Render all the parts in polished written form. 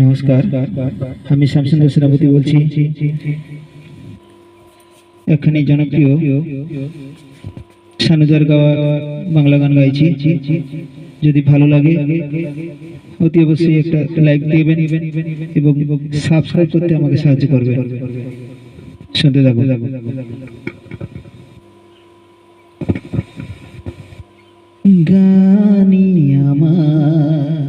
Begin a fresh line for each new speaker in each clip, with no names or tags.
নমস্কার, আমি শ্যামসুন্দর সেনাপতি বলছি। এখানে জনপ্রিয় সানুদার গাওয়া বাংলা গান গাইছি। যদি ভালো লাগে অতি অবশ্যই একটা লাইক দিবেন এবং সাবস্ক্রাইব করতে আমাকে সাহায্য করবেন। শুনতে থাকুন। গানি আমার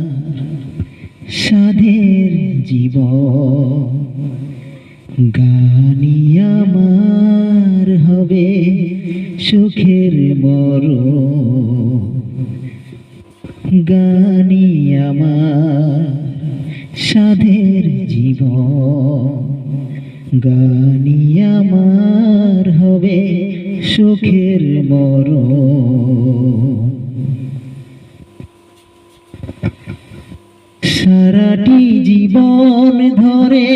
সাধের জীবন, গানি আমার হবে সুখের মরণ। গানি আমার সাধের জীবন, গানি আমার হবে সুখের মরণ। সারাটি জীবন ধরে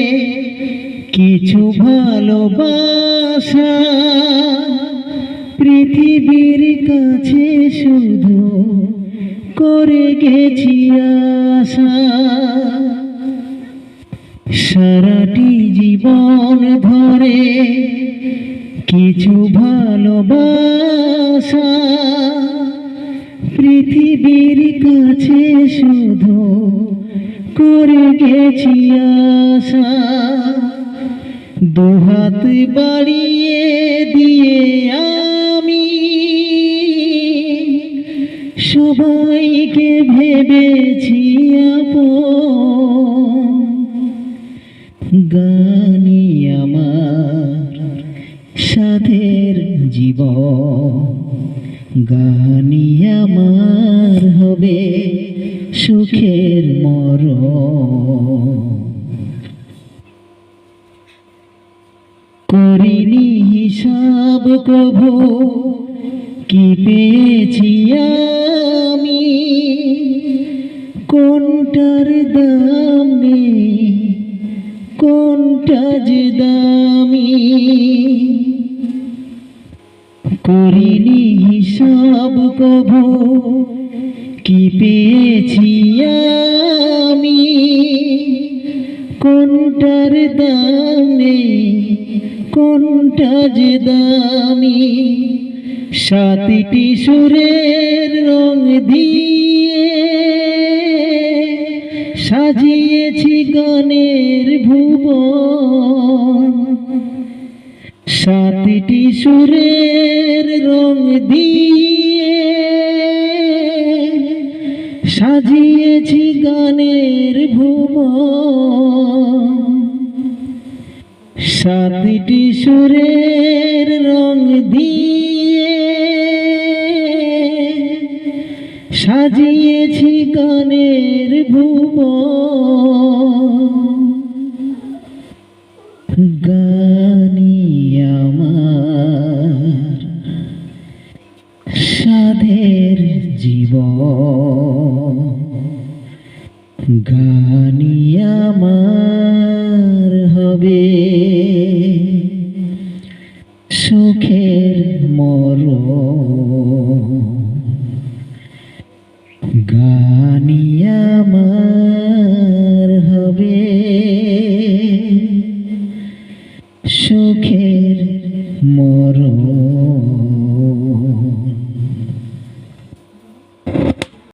কিছু ভালোবাসা পৃথিবীর কাছে শুধু করে গেছি আশা। সারাটি জীবন ধরে কিছু ভালোবাসা পৃথিবীর কাছে শুধু করে গেছি আশা। দুহাত বাড়িয়ে দিয়ে আমি সবাইকে ভেবেছি আপন। গানি আমার সাধের জীবন, গানি আমার হবে সুখের মরণ। করিনি হিসাব কভু কি পেয়েছি আমি, কোনটার দাম নেই কোনটা যে দামি। করিনি হিসাব কভু কি পেয়েছি আমি, কোনটার দাম নেই কোনটা যে দামি। সাতটি সুরের রং দিয়ে সাজিয়েছি গানের ভুবন। সাতটি সুরের রং দিয়ে সাজিয়েছি গানের ভুবন। সাতটি সুরের রং দিয়ে সাজিয়েছি গানের ভুবন। গানি আমার সাধের জীবন, গানি